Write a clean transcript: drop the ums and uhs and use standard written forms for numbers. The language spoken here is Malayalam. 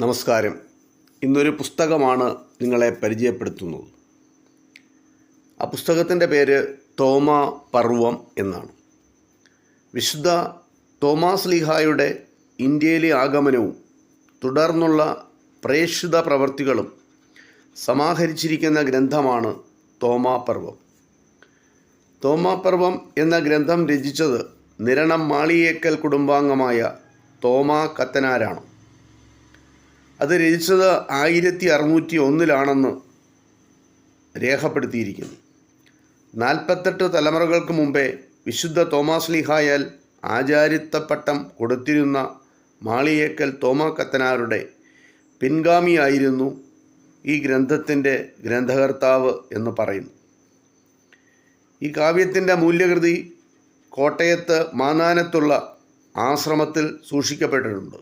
നമസ്കാരം. ഇന്നൊരു പുസ്തകമാണ് നിങ്ങളെ പരിചയപ്പെടുത്തുന്നത്. ആ പുസ്തകത്തിൻ്റെ പേര് തോമാ പർവം എന്നാണ്. വിശുദ്ധ തോമാസ് ലീഹായുടെ ഇന്ത്യയിലെ ആഗമനവും തുടർന്നുള്ള പ്രേക്ഷിത പ്രവർത്തികളും സമാഹരിച്ചിരിക്കുന്ന ഗ്രന്ഥമാണ് തോമാ പർവം. തോമാ പർവം എന്ന ഗ്രന്ഥം രചിച്ചത് നിരണം മാളിയേക്കൽ കുടുംബാംഗമായ തോമാ കത്തനാരാണ്. അത് രചിച്ചത് 1601 രേഖപ്പെടുത്തിയിരിക്കുന്നു. 48 തലമുറകൾക്ക് മുമ്പേ വിശുദ്ധ തോമാസ് ലീഹായാൽ ആചാര്യത്വപ്പട്ടം കൊടുത്തിരുന്ന മാളിയേക്കൽ തോമാ കത്തനാരുടെ പിൻഗാമിയായിരുന്നു ഈ ഗ്രന്ഥത്തിൻ്റെ ഗ്രന്ഥകർത്താവ് എന്ന് പറയുന്നു. ഈ കാവ്യത്തിൻ്റെ മൂല്യകൃതി കോട്ടയത്ത് മാന്നാനത്തുള്ള ആശ്രമത്തിൽ സൂക്ഷിക്കപ്പെട്ടിട്ടുണ്ട്.